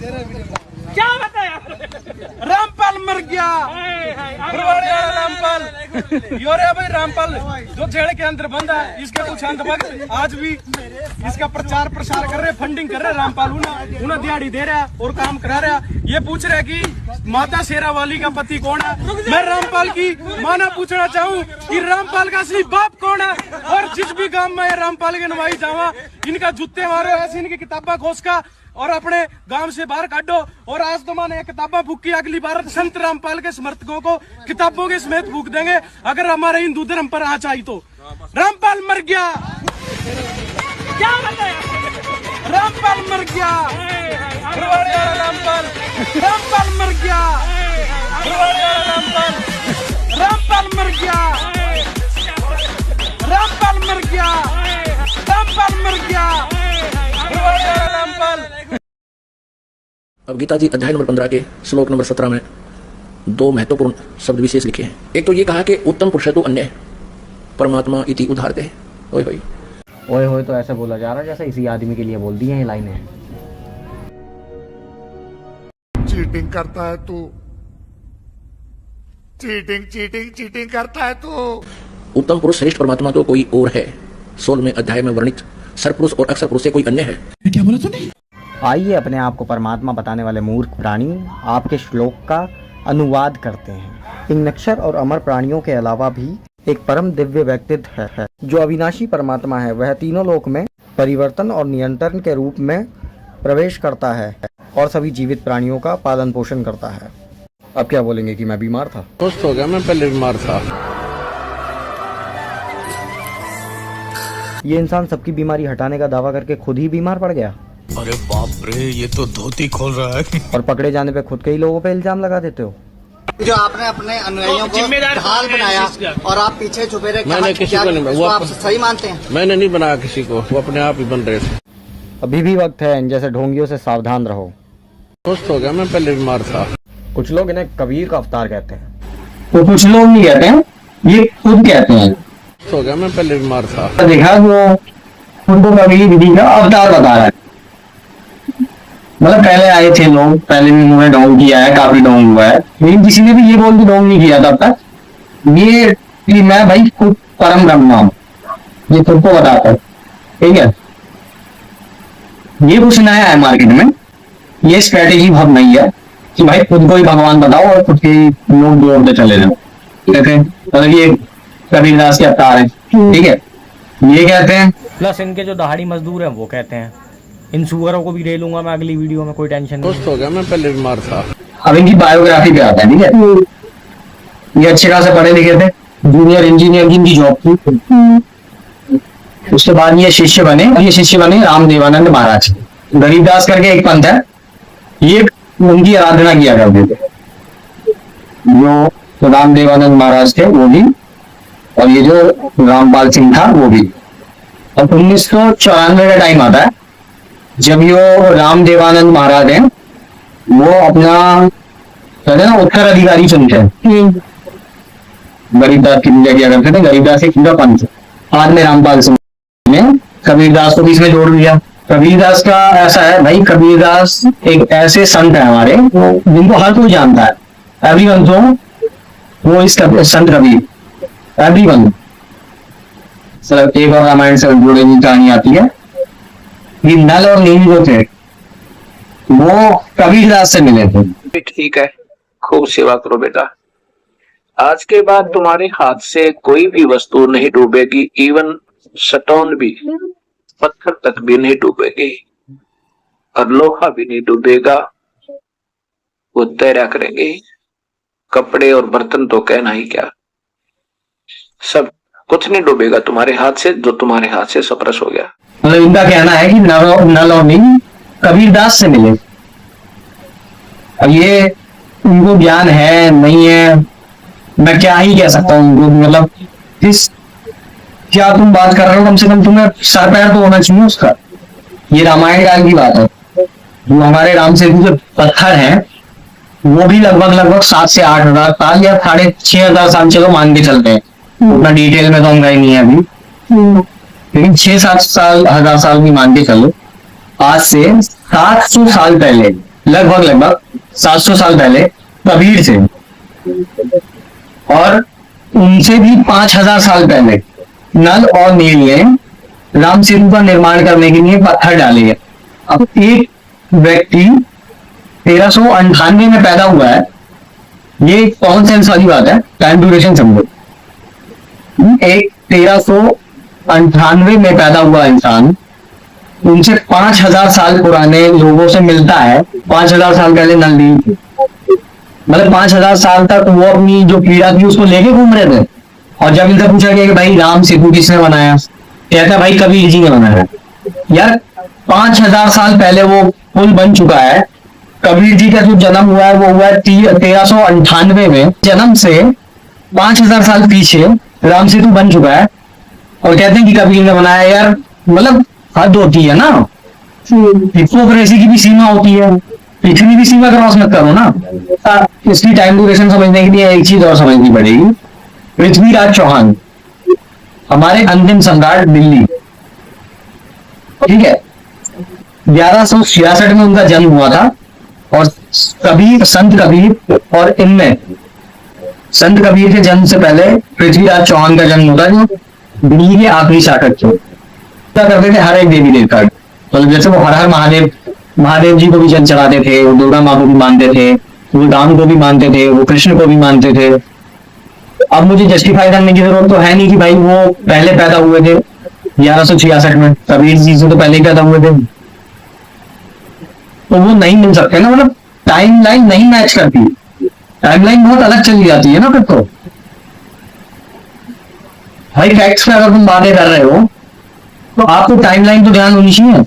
क्या बताया? रामपाल मर गया। रामपाल योरे भाई रामपाल जो जेल के अंदर बंद है, इसके कुछ अंधभक्त आज भी इसका प्रचार प्रसार कर रहे, फंडिंग कर रहे। रामपाल उन्हें दिहाड़ी दे रहा है और काम करा रहा है। ये पूछ रहे कि माता शेरावाली का पति कौन है। मैं रामपाल की माना पूछना चाहूँ कि रामपाल का असली बाप कौन है। और जिस भी गांव में रामपाल के नवाई जावा, इनका जूते मारो, ऐसी इनकी किताबा खोस का और अपने गांव से बाहर काटो। और आज तो मैंने किताबा फूकी, अगली बार संत रामपाल के समर्थकों को किताबों के समेत फूक देंगे अगर हमारे हिंदू धर्म पर आँच आई तो। रामपाल मर गया। क्या बताया? रामपाल मर गया। रामपाल रामपाल मर गया। रामपाल रामपाल मर गया। रामपाल मर गया। रामपाल मर गया। रामपाल। अब गीता जी अध्याय नंबर 15 के श्लोक नंबर 17 में दो महत्वपूर्ण शब्द विशेष लिखे हैं। एक तो ये कहा कि उत्तम पुरुषो अन्य परमात्मा इति उदाहरते। ओए होए ओए होए तो ऐसा बोला जा रहा है जैसे इसी आदमी के लिए बोल दी हैं ये लाइनें। चीटिंग करता है तू, चीटिंग चीटिंग चीटिंग करता है तू। उत्तम पुरुष श्रेष्ठ परमात्मा तो कोई और है। 16वें अध्याय में वर्णित सरपुरुष और अक्षर पुरुष से कोई अन्य है। क्या बोला तूने? आइए अपने आप को परमात्मा बताने वाले मूर्ख प्राणी आपके श्लोक का अनुवाद करते हैं। इन नक्षर और अमर प्राणियों के अलावा भी एक परम दिव्य व्यक्तित्व है जो अविनाशी परमात्मा है। वह तीनों लोक में परिवर्तन और नियंत्रण के रूप में प्रवेश करता है और सभी जीवित प्राणियों का पालन पोषण करता है। अब क्या बोलेंगे कि मैं बीमार था? सुस्त हो गया, मैं पहले बीमार था। ये इंसान सबकी बीमारी हटाने का दावा करके खुद ही बीमार पड़ गया। अरे बाप रे, ये तो धोती खोल रहा है। और पकड़े जाने पे खुद के ही लोगों पे इल्जाम लगा देते हो। जो आपने अपने अनुयायियों को ढाल बनाया और आप पीछे छुपे रहे, मैंने किसी को नहीं, वो आप सही मानते हैं? मैंने नहीं बनाया किसी को, वो अपने आप ही बन रहे थे। अभी भी वक्त है, इन जैसे ढोंगियों से सावधान रहो। सुस्त हो गया, मैं पहले बीमार था। कुछ लोग इन्हें कबीर का अवतार कहते हैं। तो कुछ लोग नहीं कहते हैं, ये खुद कहते हैं। सुस्त हो गया, मैं पहले बीमार था। देखा वो उनको कबीर विधि का अवतार बता रहा है। मतलब पहले आए थे लोग, पहले भी उन्होंने डोंग किया है, काफी डोंग हुआ है, लेकिन किसी ने भी ये बोल के डोंग नहीं किया तब तक ये कि मैं भाई खुद परम ब्रह्मा हूं, ये खुद को बताता है। ठीक है, ये कुछ नया है मार्केट में। ये स्ट्रेटेजी बहुत नहीं है कि भाई खुद को ही भगवान बताओ और खुद के लोग जोड़ते चले जाओ। कहते हैं मतलब ये कबीरदास के अवतार है। ठीक है, ये कहते हैं। प्लस इनके जो दहाड़ी मजदूर हैं वो कहते हैं इन सुअरों को भी ले लूंगा मैं अगली वीडियो में, कोई टेंशन नहीं। सुस्त हो गया, मैं पहले बीमार था। अब इनकी बायोग्राफी पे आता है। ठीक है, ये अच्छे खासे पढ़े लिखे थे, जूनियर इंजीनियर की इनकी जॉब थी। उसके बाद ये शिष्य बने, और ये शिष्य बने रामदेवानंद महाराज। गरीबदास करके एक पंथ है, ये उनकी आराधना किया करते थे। जो रामदेवानंद महाराज थे वो भी, और ये जो रामपाल सिंह था वो भी। अब 1994 का टाइम आता है जब यो रामदेवानंद महाराज हैं, वो अपना कहते हैं ना उत्तराधिकारी चुनते हैं। गरीबदास की पूजा किया करते थे, गरीबदास एक पूरा पंथ। बाद में रामपाल सिंह ने कबीरदास को भी इसमें जोड़ दिया। कबीरदास का ऐसा है भाई, कबीरदास एक ऐसे संत है हमारे जिनको हर कोई जानता है। एवरीवन तो वो इस संत कबीर, एवरीवन। एक और रामायण से जुड़ी हुई कहानी आती है कि नल और नील जो थे वो कबीरदास से मिले थे। ठीक है, खूब सेवा करो बेटा। आज के बाद तुम्हारे हाथ से कोई भी वस्तु नहीं डूबेगी, इवन स्टोन भी, पत्थर तक भी नहीं डूबेगी, और लोहा भी नहीं डूबेगा, वो तैरा करेंगे। कपड़े और बर्तन तो कहना ही क्या, सब कुछ नहीं डूबेगा तुम्हारे हाथ से, जो तुम्हारे हाथ से सप्रस हो गया। मतलब इनका कहना है कि नल और नील कबीरदास से मिले। अब ये उनको ज्ञान है नहीं है, मैं क्या ही कह सकता हूँ उनको। मतलब इस क्या तुम बात कर रहे हो, कम से कम तुम्हें सर पैर तो होना चाहिए उसका। ये रामायण काल की बात है। जो हमारे राम सेतु जो पत्थर है वो भी लगभग 7 से 8 हजार साल या 6,500 साल चलो मान के चलते हैं, उतना डिटेल में तो हम गए नहीं है अभी, लेकिन 6-7 साल 1000 साल भी मान के चलो। आज से 700 साल पहले लगभग 700 साल पहले कबीर से, और उनसे भी 5000 साल पहले नल और नील ने राम सेतु का निर्माण करने के लिए पत्थर डाले हैं। अब एक व्यक्ति 1398 में पैदा हुआ है, ये कॉमन सेंस वाली बात है, टाइम ड्यूरेशन समझो। एक 1398 में पैदा हुआ इंसान उनसे 5000 साल पुराने लोगों से मिलता है। 5000 साल पहले नल नहीं थे, मतलब 5000 साल तक वो अपनी जो पीड़ा थी उसको लेके घूम रहे थे। और जब इनसे पूछा गया कि भाई राम सेतु किसने बनाया, कहता भाई कबीर जी ने बनाया। यार 5000 साल पहले वो पुल बन चुका है। कबीर जी का जो जन्म हुआ है वो हुआ है 1398 में। जन्म से 5000 साल पीछे राम सेतु बन चुका है और कहते हैं कि कबीर ने बनाया। यार मतलब हद होती है ना, हिपोक्रेसी की भी सीमा होती है, इतनी भी सीमा क्रॉस मत करो ना। इसकी टाइम ड्यूरेशन समझने के लिए एक चीज और समझनी पड़ेगी। पृथ्वीराज चौहान हमारे अंतिम सम्राट दिल्ली, ठीक है, 1166 में उनका जन्म हुआ था। और कबीर, संत कबीर, और इनमें संत कबीर के जन्म से पहले पृथ्वीराज चौहान का जन्म होता, जो दिल्ली के आखिरी शासक थे। क्या करते थे, हर एक देवी देवता, मतलब जैसे वो हर महादेव जी को भी जल चढ़ाते थे, वो दुर्गा माँ को भी मानते थे, वो राम को भी मानते थे, वो कृष्ण को भी मानते थे। अब मुझे जस्टिफाई करने की जरूरत तो है नहीं कि भाई वो पहले पैदा हुए थे 1166 में, कबीर जी से तो पहले ही पैदा हुए थे, तो वो नहीं मिल सकते ना। मतलब टाइमलाइन नहीं मैच करती, टाइमलाइन बहुत अलग चली जाती है ना फिर तो। भाई फैक्ट्स पे अगर तुम बातें कर रहे हो तो आपको टाइमलाइन तो ध्यान होनी चाहिए।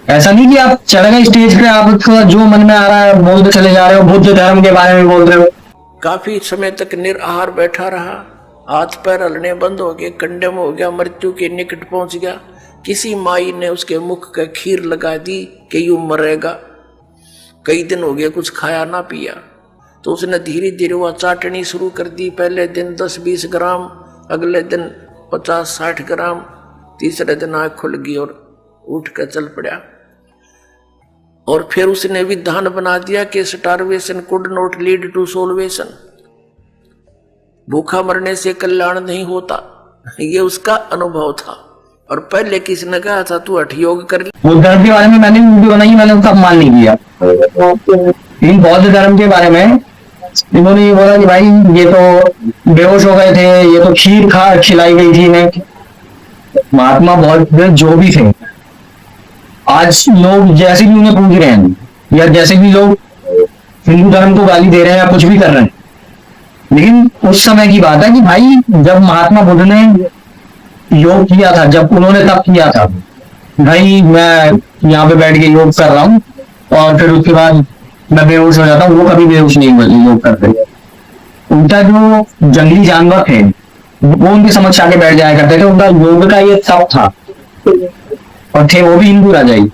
ऐसा नहीं कि आप चढ़ गए स्टेज पे, आपका जो मन में आ रहा है बोलते चले जा रहे हो, बुद्ध धर्म के बारे में बोल रहे हो। काफी समय तक निराहार बैठा रहा, हाथ पैर हलने बंद हो गए, कंडम हो गया, मृत्यु के निकट पहुंच गया। किसी माई ने उसके मुख का खीर लगा दी कि यूं मरेगा। कई दिन हो गए कुछ खाया ना पिया, तो उसने धीरे धीरे वह चाटनी शुरू कर दी। पहले दिन 10-20 ग्राम, अगले दिन 50-60 ग्राम, तीसरे दिन आँख खुल गई और उठ कर चल पड़ा। और फिर उसने विधान बना दिया कि starvation could not lead to salvation, भूखा मरने से कल्याण नहीं होता। ये उसका अनुभव था। और पहले किसने कहा था तू हठ योग कर। वो धर्म के बारे में मैंने वीडियो बनाई, मैंने उसका अपमान नहीं किया। इन बौद्ध धर्म के बारे में इन्होंने ये बोला कि भाई ये तो बेहोश हो गए थे, ये तो खीर खिलाई गई थी इन्हें। महात्मा बौद्ध जो भी थे, आज लोग जैसे भी उन्हें पूछ रहे हैं या जैसे भी लोग हिंदू धर्म को गाली दे रहे हैं या कुछ भी कर रहे हैं, लेकिन उस समय की बात है कि भाई जब महात्मा बुद्ध ने योग किया था, जब उन्होंने तप किया था, भाई मैं यहाँ पे बैठ के योग कर रहा हूँ और फिर उसके बाद मैं बेहोश हो जाता हूँ, वो कभी बेहोश नहीं हुए योग करते। उनका जो जंगली जानवर थे वो उनके समक्ष आके बैठ जाया करते थे। उनका योग का ये तप था और थे वो भी हिंदू राजा ही।